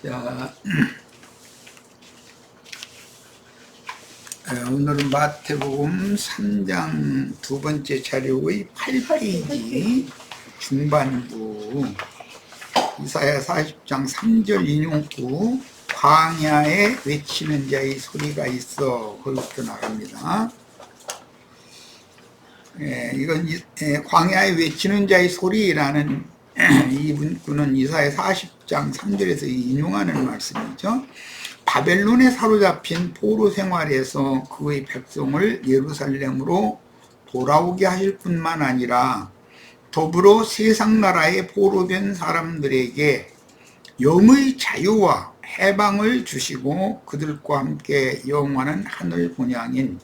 자, 오늘은 마태복음 3장 두 번째 자료의 8페이지 중반부 이사야 40장 3절 인용구 광야에 외치는 자의 소리가 있어 거기부터 나갑니다. 이건 광야에 외치는 자의 소리라는 이 문구는 이사야 40장 3절에서 인용하는 말씀이죠. 바벨론에 사로잡힌 포로 생활에서 그의 백성을 예루살렘으로 돌아오게 하실 뿐만 아니라 더불어 세상 나라에 포로된 사람들에게 영의 자유와 해방을 주시고 그들과 함께 영원한 하늘 본향인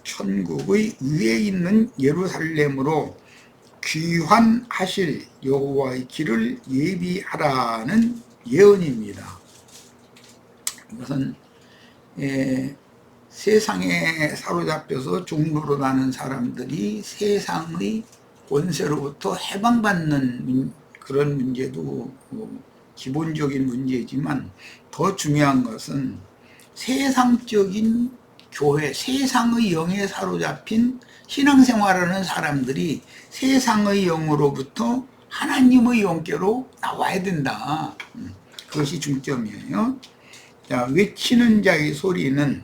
천국의 위에 있는 예루살렘으로 귀환하실 여호와의 길을 예비하라는 예언입니다. 이것은 세상에 사로잡혀서 종로로 가는 사람들이 세상의 권세로부터 해방받는 그런 문제도 기본적인 문제지만 더 중요한 것은 세상적인 교회, 세상의 영에 사로잡힌 신앙생활하는 사람들이 세상의 영으로부터 하나님의 영께로 나와야 된다. 그것이 중점이에요. 자, 외치는 자의 소리는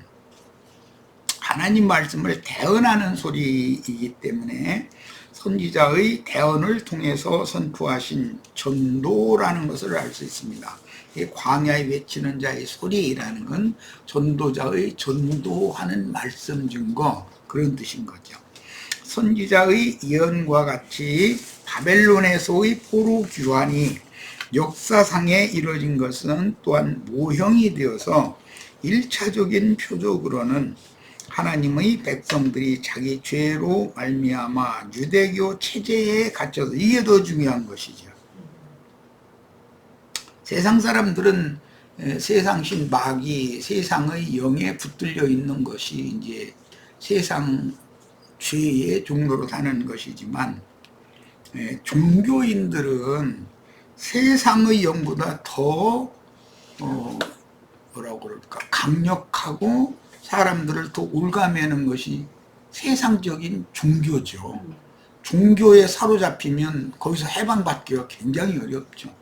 하나님 말씀을 대언하는 소리이기 때문에 선지자의 대언을 통해서 선포하신 전도라는 것을 알 수 있습니다. 이 광야에 외치는 자의 소리라는 건 전도자의 전도하는 말씀 증거, 그런 뜻인 거죠. 선지자의 예언과 같이 바벨론에서의 포로 귀환이 역사상에 이루어진 것은 또한 모형이 되어서 1차적인 표적으로는 하나님의 백성들이 자기 죄로 말미암아 유대교 체제에 갇혀서, 이게 더 중요한 것이죠. 세상 사람들은 세상신 마귀, 세상의 영에 붙들려 있는 것이 이제 세상 죄의 종로로 사는 것이지만, 종교인들은 세상의 영보다 더 뭐라고 그럴까, 강력하고 사람들을 더 올가매는 것이 세상적인 종교죠. 종교에 사로잡히면 거기서 해방받기가 굉장히 어렵죠.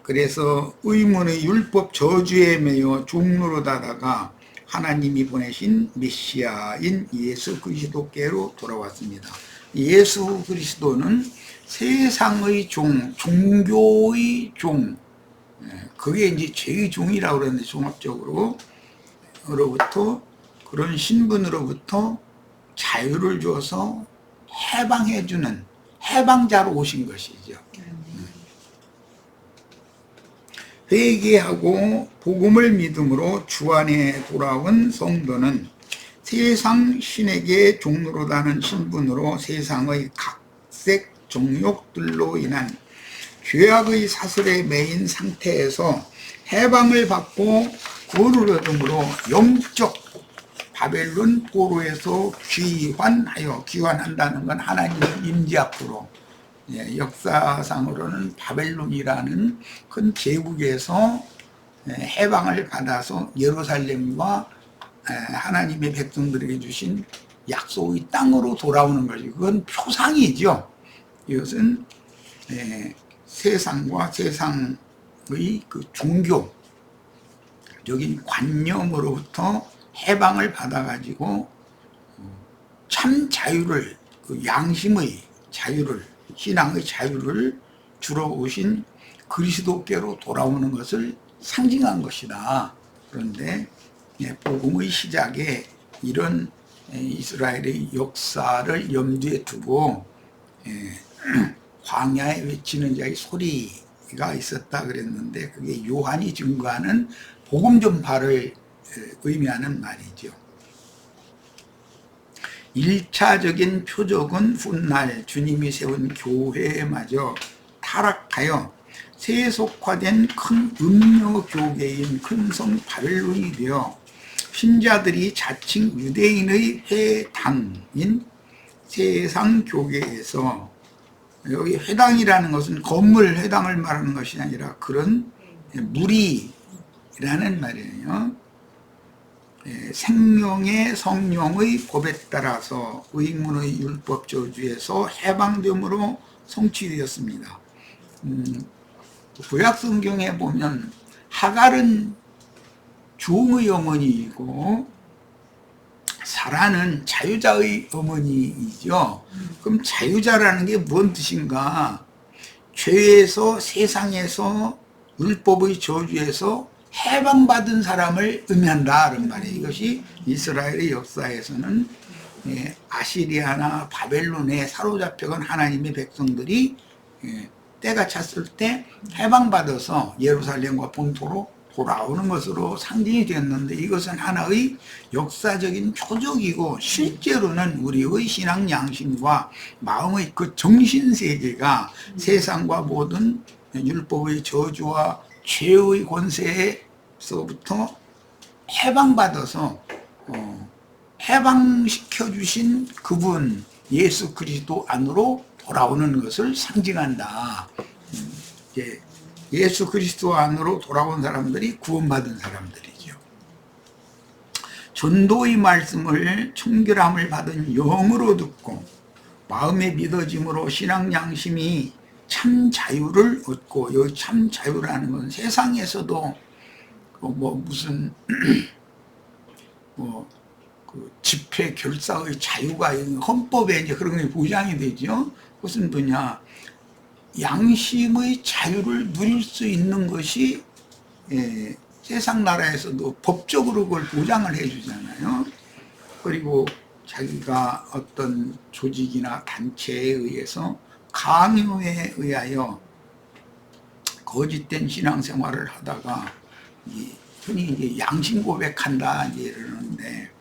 그래서 의문의 율법 저주에 매여 종로로 다다가 하나님이 보내신 메시아인 예수 그리스도께로 돌아왔습니다. 예수 그리스도는 세상의 종, 종교의 종, 그게 이제 죄의 종이라고 그러는데, 종합적으로 그런 신분으로부터 자유를 줘서 해방해주는 해방자로 오신 것이죠. 회개하고 복음을 믿음으로 주 안에 돌아온 성도는 세상 신에게 종로로다는 신분으로 세상의 각색 정욕들로 인한 죄악의 사슬에 매인 상태에서 해방을 받고 구원을 얻음으로 영적 바벨론 포로에서 귀환한다는 건 하나님의 임재 앞으로, 역사상으로는 바벨론이라는 큰 제국에서 해방을 받아서 예루살렘과 하나님의 백성들에게 주신 약속의 땅으로 돌아오는 것이, 그건 표상이죠. 이것은 세상과 세상의 그 종교적인 관념으로부터 해방을 받아가지고 참 자유를, 그 양심의 자유를, 신앙의 자유를 주러 오신 그리스도께로 돌아오는 것을 상징한 것이다. 그런데 복음의 시작에 이런 이스라엘의 역사를 염두에 두고 광야에 외치는 자의 소리가 있었다 그랬는데, 그게 요한이 증거하는 복음 전파를 의미하는 말이죠. 1차적인 표적은 훗날 주님이 세운 교회마저 타락하여 세속화된 큰 음료 교계인 큰 성 바벨론이 되어 신자들이 자칭 유대인의 회당인 세상 교계에서 여기 회당이라는 것은 건물 회당을 말하는 것이 아니라 그런 무리라는 말이에요. 생명의 성령의 법에 따라서 의문의 율법 저주에서 해방됨으로 성취되었습니다. 구약 성경에 보면 하갈은 종의 어머니이고 사라는 자유자의 어머니이죠. 그럼 자유자라는 게 뭔 뜻인가? 죄에서, 세상에서, 율법의 저주에서 해방받은 사람을 의미한다 그런 말이에요. 이것이 이스라엘의 역사에서는 아시리아나 바벨론에 사로잡혀간 하나님의 백성들이 때가 찼을 때 해방받아서 예루살렘과 본토로 돌아오는 것으로 상징이 되었는데, 이것은 하나의 역사적인 표적이고 실제로는 우리의 신앙 양심과 마음의 그 정신세계가 세상과 모든 율법의 저주와 죄의 권세에서부터 해방받아서 해방시켜 주신 그분 예수 그리스도 안으로 돌아오는 것을 상징한다. 예수 그리스도 안으로 돌아온 사람들이 구원받은 사람들이죠. 전도의 말씀을 청결함을 받은 영으로 듣고 마음의 믿어짐으로 신앙 양심이 참 자유를 얻고, 여기 참 자유라는 건 세상에서도 무슨 그 집회 결사의 자유가 헌법에 이제 그런 게 보장이 되죠. 그것은 뭐냐? 양심의 자유를 누릴 수 있는 것이 세상 나라에서도 법적으로 그걸 보장을 해주잖아요. 그리고 자기가 어떤 조직이나 단체에 의해서 강요에 의하여 거짓된 신앙생활을 하다가 흔히 이제 양심 고백한다 이제 이러는데,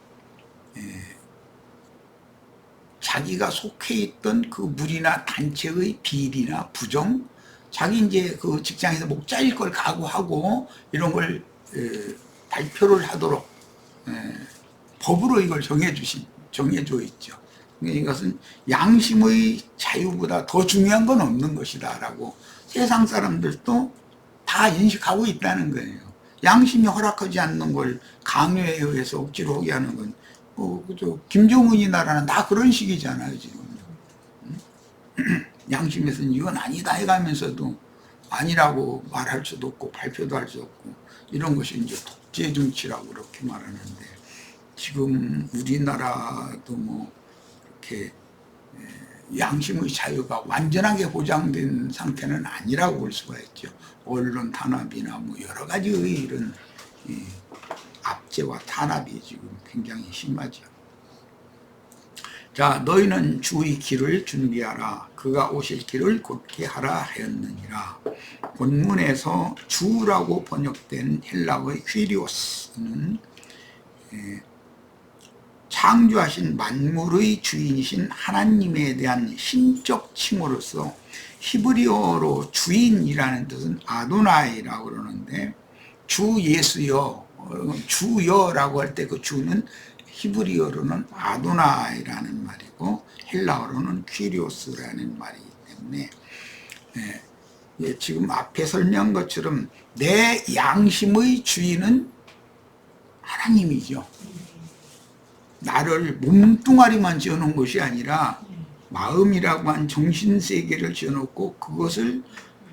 자기가 속해 있던 그 무리나 단체의 비리나 부정, 자기 이제 그 직장에서 목 잘릴 걸 각오하고 이런 걸 발표를 하도록 법으로 이걸 정해져 있죠. 이것은 양심의 자유보다 더 중요한 건 없는 것이다 라고 세상 사람들도 다 인식하고 있다는 거예요. 양심이 허락하지 않는 걸 강요에 의해서 억지로 하게 하는 건 김정은이 나라는 다 그런 식이잖아요 지금. 양심에서는 이건 아니다 해가면서도 아니라고 말할 수도 없고 발표도 할 수 없고, 이런 것이 이제 독재 정치라고 그렇게 말하는데, 지금 우리나라도 뭐 이렇게 양심의 자유가 완전하게 보장된 상태는 아니라고 볼 수가 있죠. 언론 탄압이나 뭐 여러 가지의 이런 압제와 탄압이 지금 굉장히 심하죠. 자, 너희는 주의 길을 준비하라. 그가 오실 길을 곧게 하라 하였느니라. 본문에서 주라고 번역된 헬라어의 퀴리오스는 창조하신 만물의 주인이신 하나님에 대한 신적 칭호로서 히브리어로 주인이라는 뜻은 아도나이라고 그러는데, 주 예수여, 주여라고 할 때 그 주는 히브리어로는 아도나이라는 말이고 헬라어로는 퀴리오스라는 말이기 때문에 지금 앞에 설명한 것처럼 내 양심의 주인은 하나님이죠. 나를 몸뚱아리만 지어놓은 것이 아니라 마음이라고 한 정신세계를 지어놓고 그것을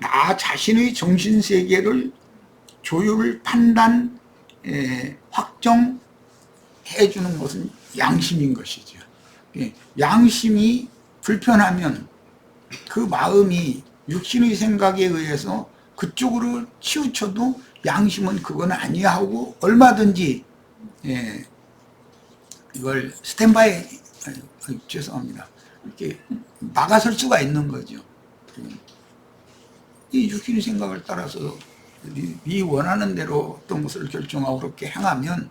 나 자신의 정신세계를 조율, 판단, 확정해 주는 것은 양심인 것이죠. 양심이 불편하면 그 마음이 육신의 생각에 의해서 그쪽으로 치우쳐도 양심은 그건 아니야 하고 얼마든지 이걸 스탠바이, 죄송합니다, 이렇게 막아설 수가 있는 거죠. 이 육신의 생각을 따라서 네 원하는 대로 어떤 것을 결정하고 그렇게 행하면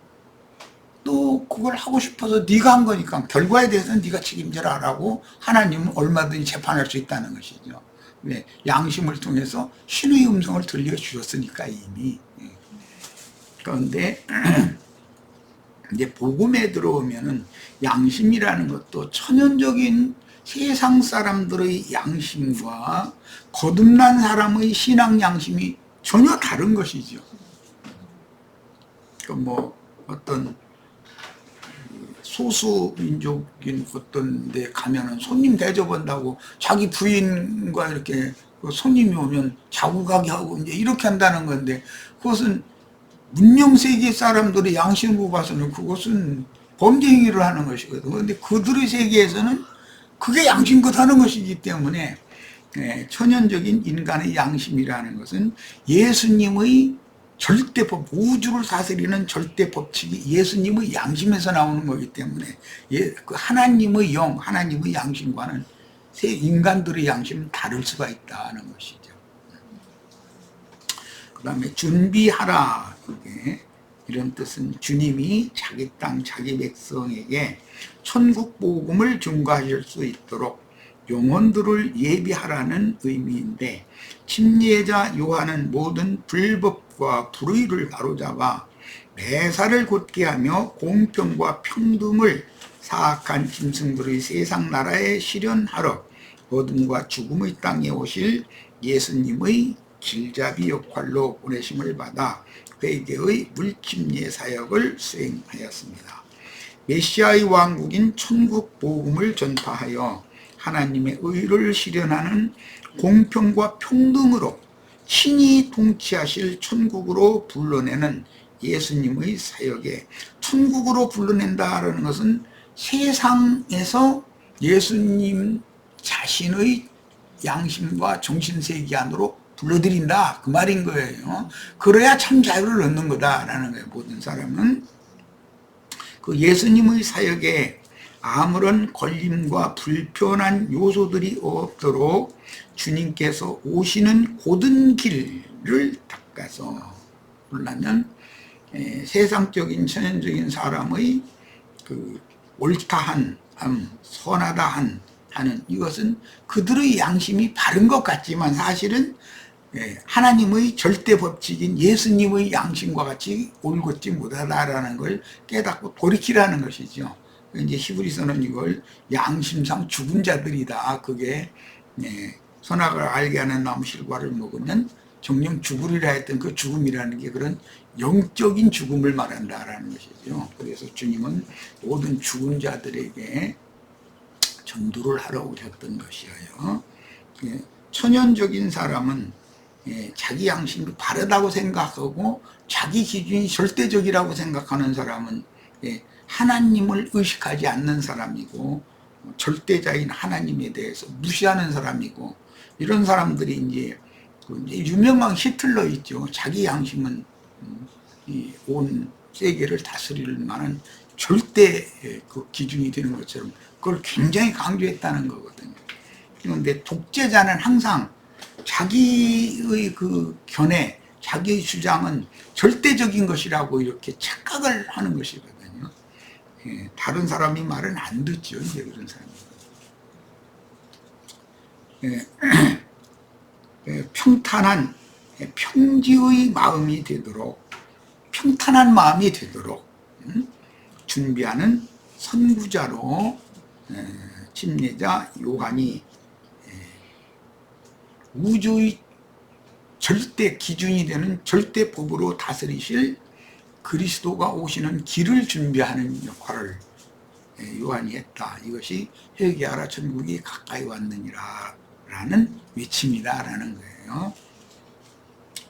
또 그걸 하고 싶어서 네가 한 거니까 결과에 대해서는 네가 책임져라 라고 하나님은 얼마든지 재판할 수 있다는 것이죠. 왜? 양심을 통해서 신의 음성을 들려주셨으니까 이미. 그런데 이제 복음에 들어오면은 양심이라는 것도 천연적인 세상 사람들의 양심과 거듭난 사람의 신앙 양심이 전혀 다른 것이죠. 뭐 어떤 소수민족인 어떤 데 가면은 손님 대접한다고 자기 부인과 이렇게 손님이 오면 자국하게 하고 이제 이렇게 한다는 건데, 그것은 문명세계 사람들의 양심으로 봐서는 그것은 범죄 행위를 하는 것이거든. 그런데 그들의 세계에서는 그게 양심껏 하는 것이기 때문에, 천연적인 인간의 양심이라는 것은 예수님의 절대법, 우주를 다스리는 절대법칙이 예수님의 양심에서 나오는 거기 때문에, 그 하나님의 영, 하나님의 양심과는 인간들의 양심은 다를 수가 있다는 것이죠. 그 다음에 준비하라, 이런 뜻은 주님이 자기 땅, 자기 백성에게 천국 복음을 증거하실 수 있도록 영혼들을 예비하라는 의미인데, 침례자 요한은 모든 불법과 불의를 바로잡아 매사를 곧게 하며 공평과 평등을 사악한 짐승들의 세상 나라에 실현하러 어둠과 죽음의 땅에 오실 예수님의 길잡이 역할로 보내심을 받아 회개의 물침례 사역을 수행하였습니다. 메시아의 왕국인 천국 복음을 전파하여 하나님의 의를 실현하는 공평과 평등으로 신이 통치하실 천국으로 불러내는 예수님의 사역에, 천국으로 불러낸다라는 것은 세상에서 예수님 자신의 양심과 정신세계 안으로 불러들인다, 그 말인 거예요. 그래야 참 자유를 얻는 거다라는 거예요. 모든 사람은 그 예수님의 사역에 아무런 걸림과 불편한 요소들이 없도록 주님께서 오시는 고든 길을 닦아서 하려면 세상적인 천연적인 사람의 그 옳다한 선하다한 하는 이것은 그들의 양심이 바른 것 같지만 사실은 하나님의 절대 법칙인 예수님의 양심과 같이 옳지 못하다라는 걸 깨닫고 돌이키라는 것이죠. 이제 히브리서는 이걸 양심상 죽은 자들이다. 그게 선악을 알게 하는 나무 실과를 먹으면 정령 죽으리라 했던 그 죽음이라는 게 그런 영적인 죽음을 말한다라는 것이죠. 그래서 주님은 모든 죽은 자들에게 전도를 하러 오셨던 것이에요. 천연적인 사람은 자기 양심이 바르다고 생각하고 자기 기준이 절대적이라고 생각하는 사람은 하나님을 의식하지 않는 사람이고, 절대자인 하나님에 대해서 무시하는 사람이고, 이런 사람들이 이제 유명한 히틀러 있죠. 자기 양심은 온 세계를 다스릴 만한 절대 그 기준이 되는 것처럼 그걸 굉장히 강조했다는 거거든요. 그런데 독재자는 항상 자기의 그 견해, 자기의 주장은 절대적인 것이라고 이렇게 착각을 하는 것이거든요. 다른 사람이 말은 안 듣죠. 이제 그런 사람이. 평탄한 평지의 마음이 되도록, 평탄한 마음이 되도록 준비하는 선구자로 침례자 요한이 우주의 절대 기준이 되는 절대 법으로 다스리실 그리스도가 오시는 길을 준비하는 역할을 요한이 했다. 이것이 회개하라 천국이 가까이 왔느니라 라는 외침이다 라는 거예요.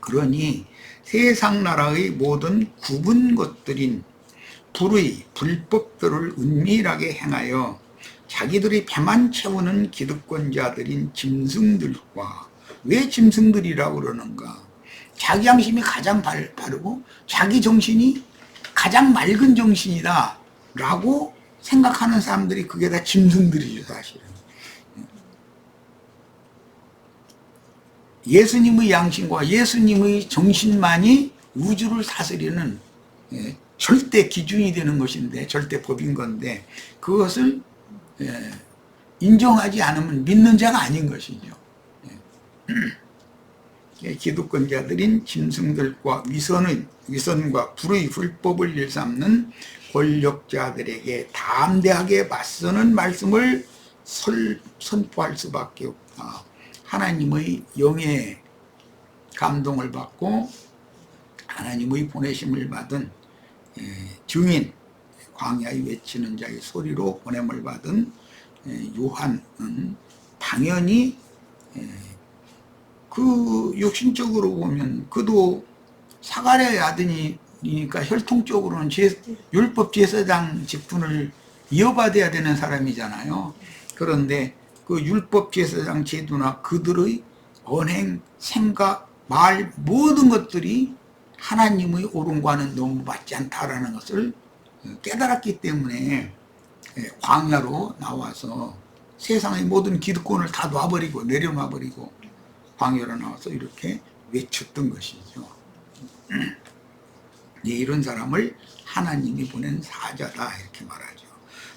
그러니 세상 나라의 모든 굽은 것들인 불의, 불법들을 은밀하게 행하여 자기들이 배만 채우는 기득권자들인 짐승들과, 왜 짐승들이라고 그러는가? 자기 양심이 가장 바르고 자기 정신이 가장 맑은 정신이다 라고 생각하는 사람들이 그게 다 짐승들이죠. 사실은 예수님의 양심과 예수님의 정신만이 우주를 다스리는 절대 기준이 되는 것인데, 절대 법인 건데, 그것을 인정하지 않으면 믿는 자가 아닌 것이죠. 기득권자들인 짐승들과 위선과 불의, 불법을 일삼는 권력자들에게 담대하게 맞서는 말씀을 선포할 수밖에 없다. 하나님의 영의 감동을 받고 하나님의 보내심을 받은 증인, 광야에 외치는 자의 소리로 보냄을 받은 요한은 당연히 그 육신적으로 보면 그도 사가랴의 아들이니까 혈통적으로는 율법 제사장 직분을 이어받아야 되는 사람이잖아요. 그런데 그 율법 제사장 제도나 그들의 언행, 생각, 말 모든 것들이 하나님의 옳음과는 너무 맞지 않다라는 것을 깨달았기 때문에 광야로 나와서 세상의 모든 기득권을 다 놔버리고 내려놔버리고 광야로 나와서 이렇게 외쳤던 것이죠. 이런 사람을 하나님이 보낸 사자다 이렇게 말하죠.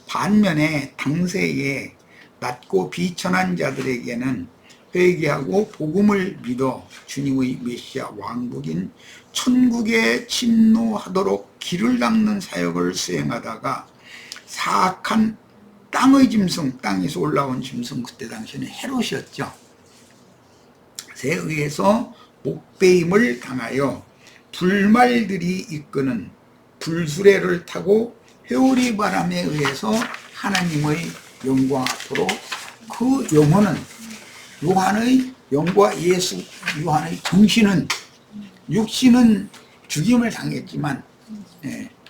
반면에 당세에 낮고 비천한 자들에게는 회개하고 복음을 믿어 주님의 메시아 왕국인 천국에 침노하도록 길을 닦는 사역을 수행하다가 사악한 땅의 짐승, 땅에서 올라온 짐승, 그때 당시에는 헤롯이었죠. 에 의해서 목베임을 당하여 불말들이 이끄는 불수레를 타고 회오리 바람에 의해서 하나님의 영광 앞으로 그 영혼은 요한의 영과 예수, 요한의 정신은 육신은 죽임을 당했지만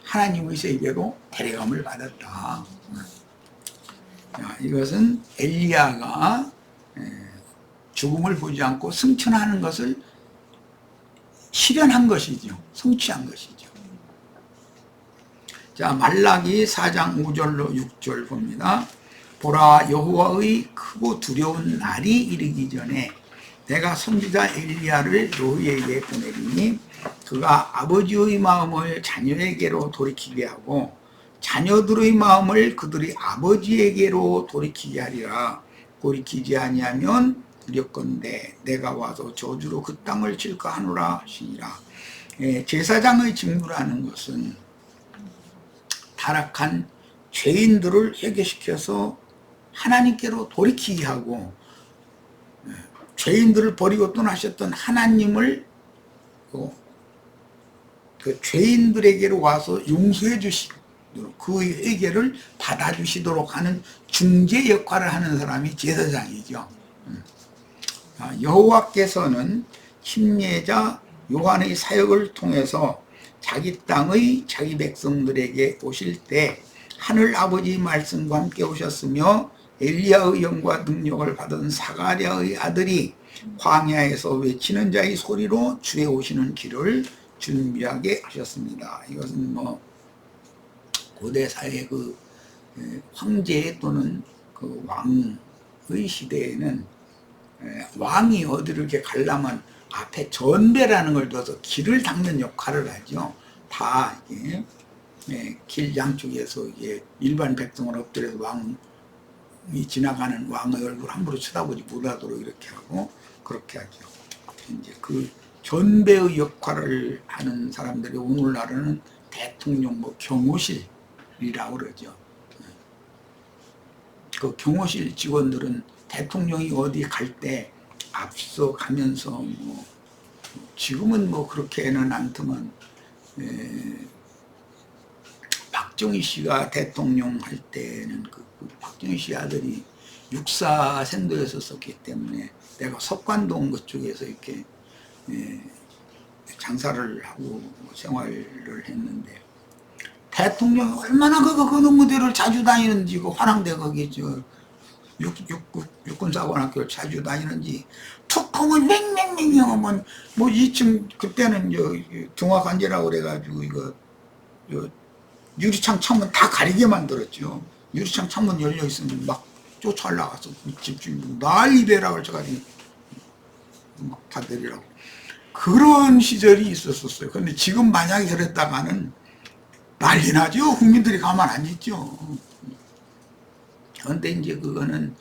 하나님의 세계로 데려감을 받았다. 이것은 엘리야가 죽음을 보지 않고 승천하는 것을 실현한 것이죠. 성취한 것이죠. 자, 말라기 4장 5절로 6절 봅니다. 보라, 여호와의 크고 두려운 날이 이르기 전에 내가 선지자 엘리야를 너희에게 보내리니 그가 아버지의 마음을 자녀에게로 돌이키게 하고 자녀들의 마음을 그들의 아버지에게로 돌이키게 하리라. 돌이키지 아니하면 두렵건대 내가 와서 저주로 그 땅을 칠까 하노라 하시니라. 제사장의 직무라는 것은 타락한 죄인들을 회개시켜서 하나님께로 돌이키게 하고 죄인들을 버리고 떠나셨던 하나님을 그 죄인들에게로 와서 용서해 주시도록 그 회개를 받아주시도록 하는 중재 역할을 하는 사람이 제사장이죠. 여호와께서는 침례자 요한의 사역을 통해서 자기 땅의 자기 백성들에게 오실 때 하늘 아버지 말씀과 함께 오셨으며 엘리야의 영과 능력을 받은 사가랴의 아들이 광야에서 외치는 자의 소리로 주에 오시는 길을 준비하게 하셨습니다. 이것은 뭐 고대 사회 그 황제 또는 그 왕의 시대에는 왕이 어디를 이렇게 가려면 앞에 전배라는 걸 둬서 길을 닦는 역할을 하죠. 다 이게 길 양쪽에서 이게 일반 백성을 엎드려서 왕이 지나가는 왕의 얼굴 함부로 쳐다보지 못하도록 이렇게 하고 그렇게 하죠. 이제 그 전배의 역할을 하는 사람들이 오늘날은 대통령 뭐 경호실이라고 그러죠. 그 경호실 직원들은 대통령이 어디 갈 때 앞서 가면서 뭐 지금은 뭐 그렇게는 않지만 박정희 씨가 대통령 할 때는 그 박정희 씨 아들이 육사 생도였었기 때문에 내가 석관동 그쪽에서 이렇게 장사를 하고 생활을 했는데 대통령이 얼마나 그 무대를 자주 다니는지 그 화랑대 거기 저 육군사관학교를 자주 다니는지 툭하면 맹맹맹 하면 뭐 2층 그때는 중화관제라고 그래가지고 이거 유리창 창문 다 가리게 만들었죠. 유리창 창문 열려 있으면 막 쫓아 올라가서 집주인 난리 되라고 해가지고 막 다 내리라고 그런 시절이 있었어요. 근데 지금 만약에 그랬다가는 난리 나죠. 국민들이 가만 안 있죠. 그런데 이제 그거는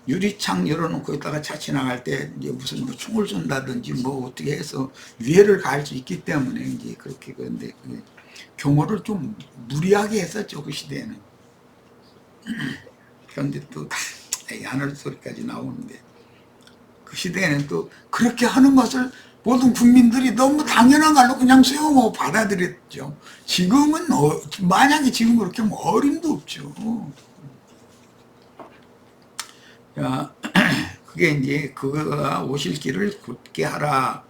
유리창 열어놓고 있다가 차 지나갈 때 이제 무슨 뭐 총을 쏜다든지 뭐 어떻게 해서 위해를 가할 수 있기 때문에 이제 그렇게 그런데 경호를 좀 무리하게 했었죠 그 시대에는. 그런데 또 하늘 소리까지 나오는데, 그 시대에는 또 그렇게 하는 것을 모든 국민들이 너무 당연한 걸로 그냥 수용하고 받아들였죠. 지금은 만약에 지금 그렇게 하면 어림도 없죠. 자, 그게 이제 그가 오실 길을 곧게 하라,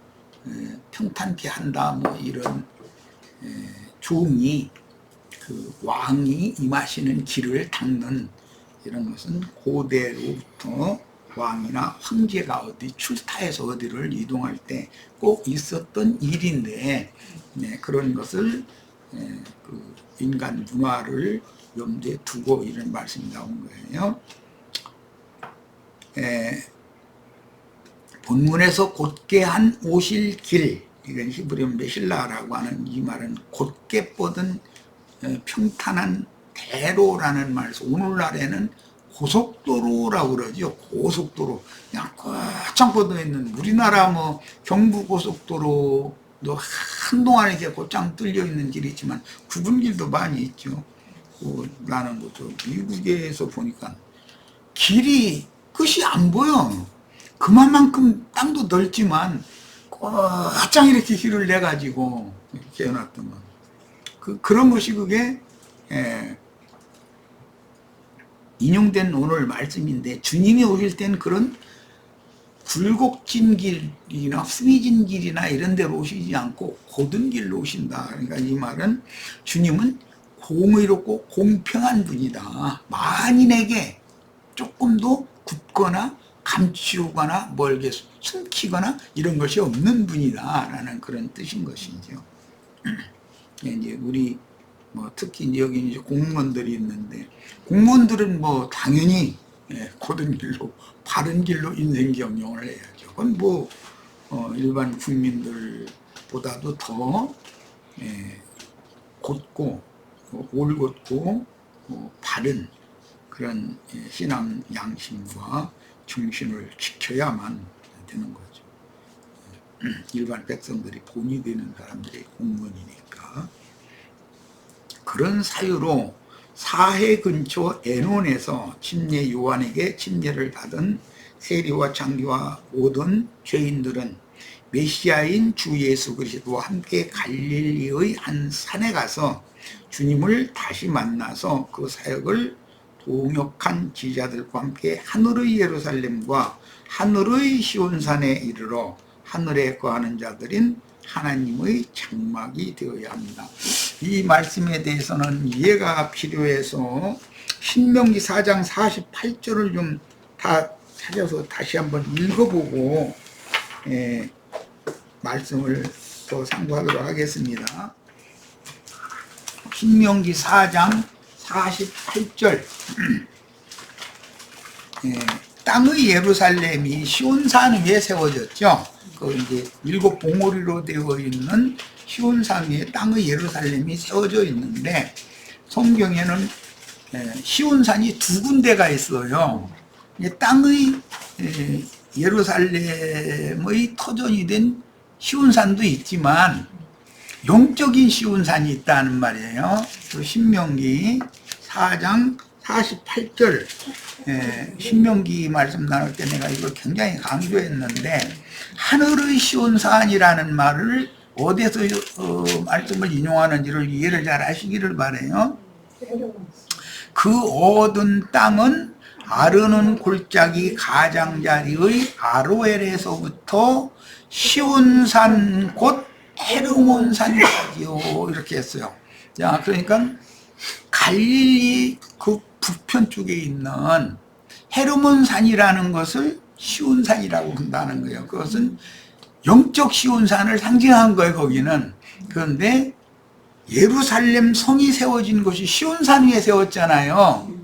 평탄케 한다, 뭐 이런 종이 그 왕이 임하시는 길을 닦는 이런 것은 고대로부터 왕이나 황제가 어디 출타해서 어디를 이동할 때 꼭 있었던 일인데, 그런 것을 그 인간 문화를 염두에 두고 이런 말씀이 나온 거예요. 본문에서 곧게 한 오실 길, 이건 히브리어 메실라라고 하는 이 말은 곧게 뻗은 평탄한 대로라는 말에서, 오늘날에는 고속도로라고 그러죠. 고속도로. 그냥 꽉 뻗어 있는, 우리나라 뭐 경부고속도로도 한동안 이렇게 곧장 뚫려 있는 길이 있지만 굽은 길도 많이 있죠. 나는 또 미국에서 보니까 길이 끝이 안 보여. 그만큼 땅도 넓지만 꽉 이렇게 길을 내가지고 이렇게 해놨더만. 그런 것이 그게 인용된 오늘 말씀인데, 주님이 오실 땐 그런 굴곡진 길이나 스미진 길이나 이런 데로 오시지 않고 곧은 길로 오신다. 그러니까 이 말은 주님은 공의롭고 공평한 분이다. 만인에게 조금도 굽거나 감추거나 멀게 숨기거나 이런 것이 없는 분이다라는 그런 뜻인 것이죠. 이제 우리 뭐 특히 이제 여기 이제 공무원들이 있는데, 공무원들은 뭐 당연히 곧은 길로, 바른 길로 인생 경영을 해야죠. 그건 뭐 일반 국민들보다도 더 곧고 올곧고 바른 그런 신앙 양심과 정신을 지켜야만 되는 거죠. 일반 백성들이 본이 되는 사람들이 공무원이니까. 그런 사유로 사해 근처 에논에서 침례 요한에게 침례를 받은 세리와 장기와 모든 죄인들은 메시아인 주 예수 그리스도와 함께 갈릴리의 한 산에 가서 주님을 다시 만나서 그 사역을 동역한 지자들과 함께 하늘의 예루살렘과 하늘의 시온산에 이르러 하늘에 거하는 자들인 하나님의 장막이 되어야 합니다. 이 말씀에 대해서는 이해가 필요해서 신명기 4장 48절을 좀 다 찾아서 다시 한번 읽어보고 말씀을 더 상고하도록 하겠습니다. 신명기 4장 48절. 땅의 예루살렘이 시온산 위에 세워졌죠. 그 이제 7 봉우리로 되어 있는 시온산 위에 땅의 예루살렘이 세워져 있는데, 성경에는 시온산이 2군데가 있어요. 땅의 예루살렘의 터전이 된 시온산도 있지만 영적인 시온산이 있다는 말이에요. 그 신명기 4장 48절 신명기 말씀 나눌 때 내가 이걸 굉장히 강조했는데, 하늘의 시온산이라는 말을 어디에서 말씀을 인용하는지를 이해를 잘 하시기를 바라요. 그 얻은 땅은 아르논 골짜기 가장자리의 아로엘에서부터 시온산 곧 헤르몬산까지요, 이렇게 했어요. 자, 그러니까 갈릴리 그 북편 쪽에 있는 헤르몬산이라는 것을 시온산이라고 한다는 거예요. 그것은 영적 시온산을 상징한 거예요, 거기는. 그런데 예루살렘 성이 세워진 것이 시온산 위에 세웠잖아요.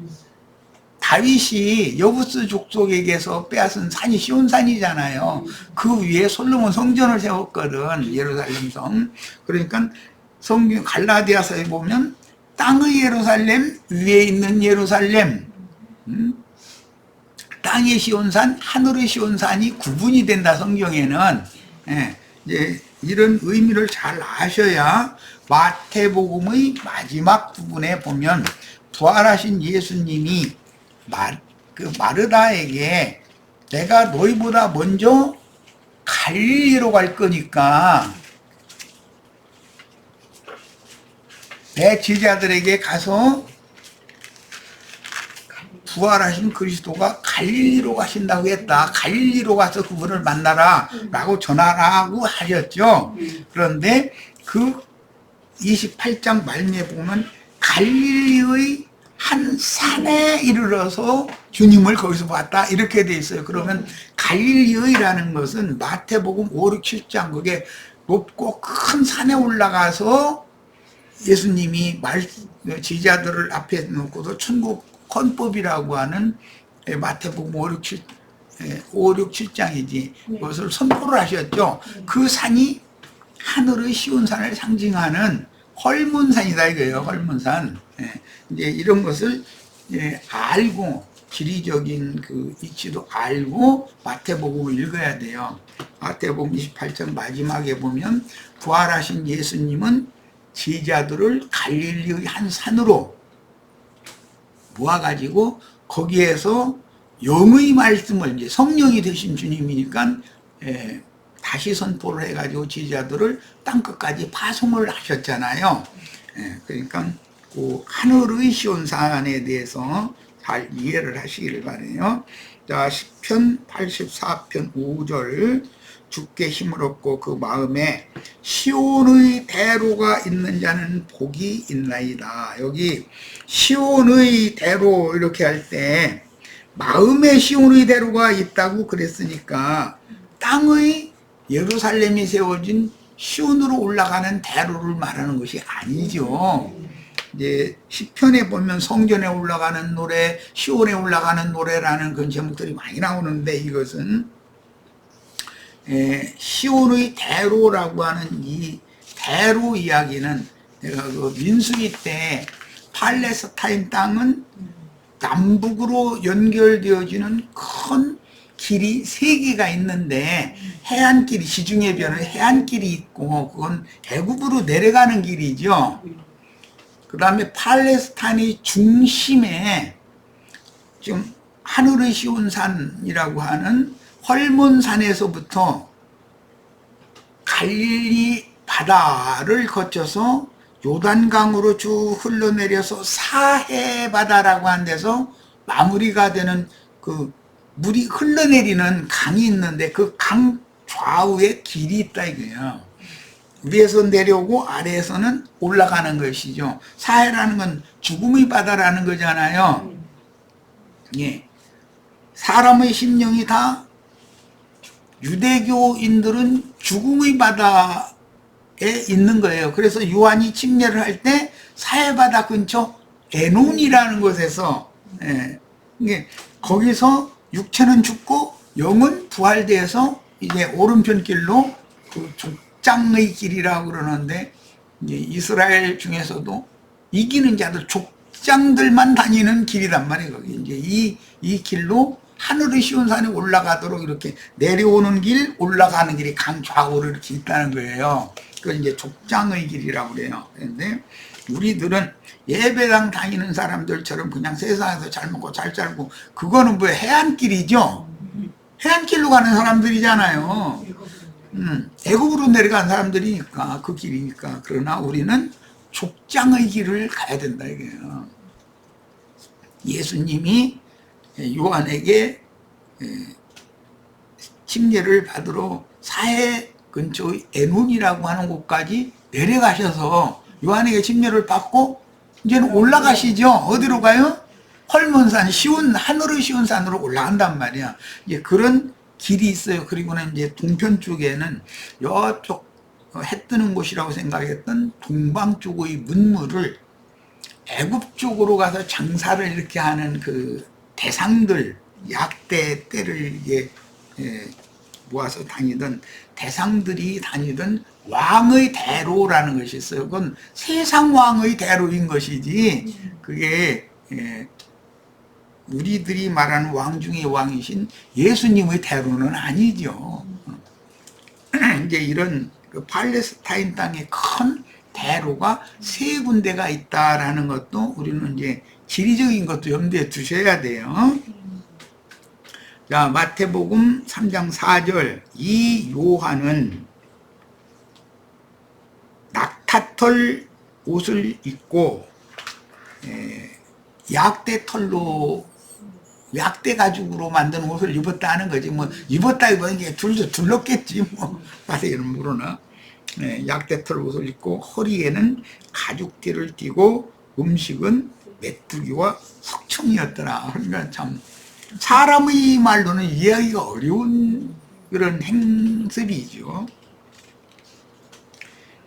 다윗이 여부스 족속에게서 빼앗은 산이 시온산이잖아요. 그 위에 솔로몬 성전을 세웠거든, 예루살렘 성. 그러니까 성경 갈라디아서에 보면 땅의 예루살렘, 위에 있는 예루살렘, 땅의 시온산, 하늘의 시온산이 구분이 된다, 성경에는. 이제 이런 의미를 잘 아셔야 마태복음의 마지막 부분에 보면 부활하신 예수님이 그 마르다에게 내가 너희보다 먼저 갈릴리로 갈 거니까 내 제자들에게 가서 부활하신 그리스도가 갈릴리로 가신다고 했다. 갈릴리로 가서 그분을 만나라 라고 전하라고 하셨죠. 그런데 그 28장 말미에 보면 갈릴리의 한 산에 이르러서 주님을 거기서 봤다 이렇게 돼 있어요. 그러면 갈릴리라는 것은 마태복음 5, 6, 7장 그게 높고 큰 산에 올라가서 예수님이 제자들을 앞에 놓고도 천국 헌법이라고 하는 마태복음 5, 6, 7장이지 그것을 선포를 하셨죠. 그 산이 하늘의 시온 산을 상징하는 헐몬산이다 이거예요. 헐몬산. 이제 이런 것을 알고 지리적인 그 위치도 알고 마태복음을 읽어야 돼요. 마태복음 28장 마지막에 보면 부활하신 예수님은 제자들을 갈릴리의 한 산으로 모아가지고 거기에서 영의 말씀을 이제 성령이 되신 주님이니까 다시 선포를 해가지고 제자들을 땅끝까지 파송을 하셨잖아요. 그러니까 그 하늘의 시온산에 대해서 잘 이해를 하시기를 바라요. 자, 시편 84편 5절 주께 힘을 얻고 그 마음에 시온의 대로가 있는 자는 복이 있나이다. 여기 시온의 대로 이렇게 할 때 마음에 시온의 대로가 있다고 그랬으니까 땅의 예루살렘이 세워진 시온으로 올라가는 대로를 말하는 것이 아니죠. 이제 시편에 보면 성전에 올라가는 노래, 시온에 올라가는 노래라는 그런 제목들이 많이 나오는데 이것은 시온의 대로라고 하는 이 대로 이야기는 내가 그 민수기 때 팔레스타인 땅은 남북으로 연결되어지는 큰 길이 3개가 있는데 해안길이 시중에 비하면 해안길이 있고 그건 애굽으로 내려가는 길이죠. 그 다음에 팔레스타인의 중심에 지금 하늘의 시온산이라고 하는 헐몬산에서부터 갈릴리 바다를 거쳐서 요단강으로 쭉 흘러내려서 사해 바다라고 하는 데서 마무리가 되는 그 물이 흘러내리는 강이 있는데 그 강 좌우에 길이 있다 이거예요. 위에서 내려오고 아래에서는 올라가는 것이죠. 사해라는 건 죽음의 바다라는 거잖아요. 예. 사람의 심령이 다 유대교인들은 죽음의 바다에 있는 거예요. 그래서 요한이 침례를 할 때 사해바다 근처 에논이라는 곳에서 거기서 육체는 죽고 영은 부활돼서 이제 오른편 길로 그 족장의 길이라고 그러는데 이제 이스라엘 중에서도 이기는 자들 족장들만 다니는 길이란 말이에요. 거기 이제 이 길로 하늘의 시온산에 올라가도록 이렇게 내려오는 길, 올라가는 길이 강 좌우로 이렇게 있다는 거예요. 그걸 이제 족장의 길이라고 그래요. 그런데 우리들은 예배당 다니는 사람들처럼 그냥 세상에서 잘 먹고 잘 살고 그거는 뭐 해안길이죠. 해안길로 가는 사람들이잖아요. 애굽으로 내려간 사람들이니까 그 길이니까. 그러나 우리는 족장의 길을 가야 된다 이게요. 예수님이 요한에게 침례를 받으러 사해 근처의 에논이라고 하는 곳까지 내려가셔서 요한에게 침례를 받고 이제는 올라가시죠. 어디로 가요? 헐몬산, 하늘의 시온산으로 올라간단 말이야. 이제 그런 길이 있어요. 그리고는 이제 동편 쪽에는 이쪽 해 뜨는 곳이라고 생각했던 동방 쪽의 문물을 애굽 쪽으로 가서 장사를 이렇게 하는 그 대상들, 약대 때를 이게 모아서 다니던 대상들이 다니던 왕의 대로라는 것이 있어요. 그건 세상 왕의 대로인 것이지 그게 우리들이 말하는 왕 중에 왕이신 예수님의 대로는 아니죠. 이제 이런 그 팔레스타인 땅에 큰 대로가 3군데가 있다라는 것도 우리는 이제 지리적인 것도 염두에 두셔야 돼요. 자, 마태복음 3장 4절. 이 요한은 낙타털 옷을 입고 약대털로 약대 가죽으로 만든 옷을 입었다 하는 거지. 뭐 입었다 입은 게 둘렀겠지 뭐. 자세히는 모르나. 약대털 옷을 입고 허리에는 가죽띠를 띠고 음식은 메뚜기와 석청이었더라. 그러니까 참 사람의 말로는 이해하기가 어려운 그런 행습이죠.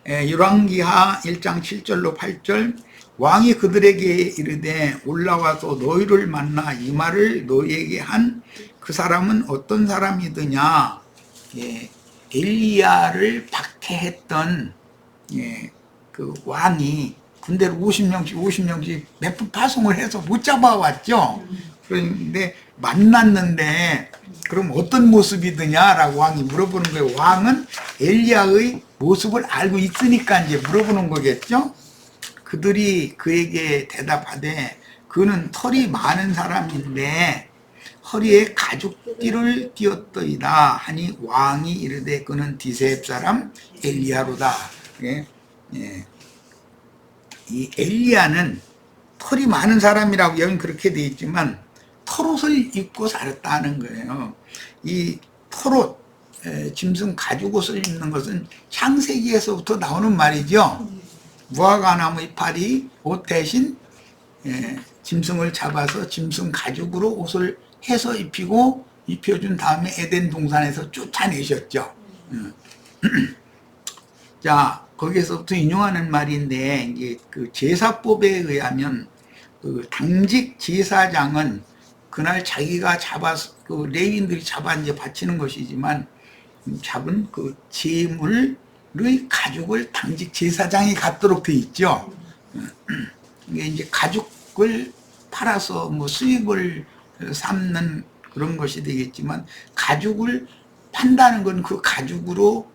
열왕기하 1장 7절로 8절. 왕이 그들에게 이르되 올라와서 너희를 만나 이 말을 너희에게 한 그 사람은 어떤 사람이더냐. 엘리야를 박해했던 그 왕이 군대를 50명씩 몇 번 파송을 해서 못 잡아왔죠. 그런데 만났는데 그럼 어떤 모습이더냐라고 왕이 물어보는 거예요. 왕은 엘리야의 모습을 알고 있으니까 이제 물어보는 거겠죠. 그들이 그에게 대답하되 그는 털이 많은 사람인데 허리에 가죽띠를 띠었더이다 하니 왕이 이르되 그는 디셉 사람 엘리야로다. 이 엘리야는 털이 많은 사람이라고 여기 그렇게 되어 있지만 털옷을 입고 살았다는 거예요. 이 털옷, 짐승 가죽옷을 입는 것은 창세기에서부터 나오는 말이죠. 무화과나무의 팔이 옷 대신 짐승을 잡아서 짐승 가죽으로 옷을 해서 입혀준 다음에 에덴 동산에서 쫓아내셨죠. 자, 거기에서부터 인용하는 말인데, 이제 그 제사법에 의하면 그 당직 제사장은 그날 자기가 잡아서 그 레위인들이 잡아 이제 바치는 것이지만 잡은 그 제물의 가죽을 당직 제사장이 갖도록 돼 있죠. 이게 이제 가죽을 팔아서 뭐 수입을 삼는 그런 것이 되겠지만 가죽을 판다는 건 그 가죽으로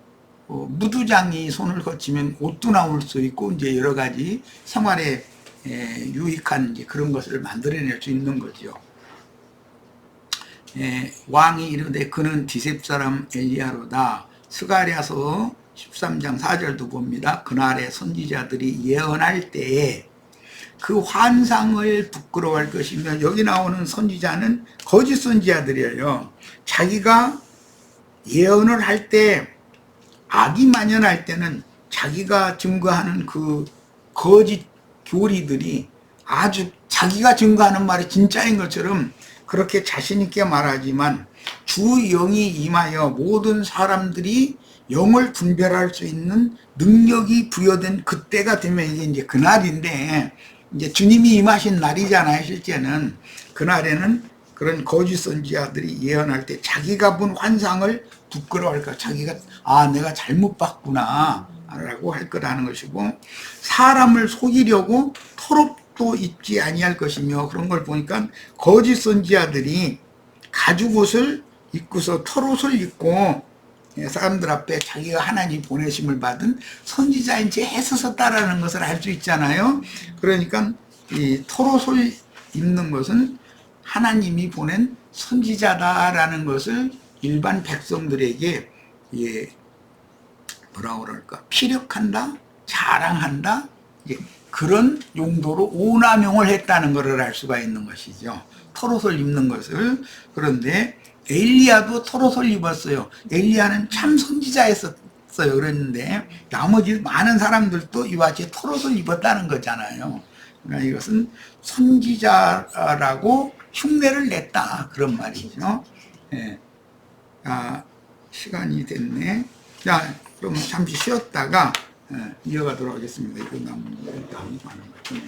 무두장이 손을 거치면 옷도 나올 수 있고 이제 여러 가지 생활에 유익한 이제 그런 것을 만들어낼 수 있는 거죠. 왕이 이르되 그는 디셉 사람 엘리야로다. 스가랴서 13장 4절도 봅니다. 그날의 선지자들이 예언할 때에 그 환상을 부끄러워할 것이며, 여기 나오는 선지자는 거짓 선지자들이에요. 자기가 예언을 할 때, 악이 만연할 때는 자기가 증거하는 그 거짓 교리들이 아주 자기가 증거하는 말이 진짜인 것처럼 그렇게 자신 있게 말하지만 주 영이 임하여 모든 사람들이 영을 분별할 수 있는 능력이 부여된 그때가 되면 이게 이제 그날인데, 이제 주님이 임하신 날이잖아요. 실제는 그날에는 그런 거짓 선지자들이 예언할 때 자기가 본 환상을 부끄러워할까, 자기가 내가 잘못 봤구나 라고 할 거라는 것이고, 사람을 속이려고 털옷도 입지 아니할 것이며, 그런 걸 보니까 거짓 선지자들이 가죽옷을 입고서 털옷을 입고 사람들 앞에 자기가 하나님 보내심을 받은 선지자인 지 애써섰다라는 것을 알 수 있잖아요. 그러니까 이 털옷을 입는 것은 하나님이 보낸 선지자다라는 것을 일반 백성들에게 뭐라 그럴까, 피력한다, 자랑한다, 그런 용도로 오남용을 했다는 것을 알 수가 있는 것이죠. 털옷을 입는 것을. 그런데 엘리야도 털옷을 입었어요. 엘리야는 참 선지자였어요. 그랬는데 나머지 많은 사람들도 이와 같이 털옷을 입었다는 거잖아요. 그러니까 이것은 선지자라고 흉내를 냈다, 그런 말이죠. 시간이 됐네. 자, 그럼 잠시 쉬었다가 이어가도록 하겠습니다. 이거 남은 거 많은 것 같네.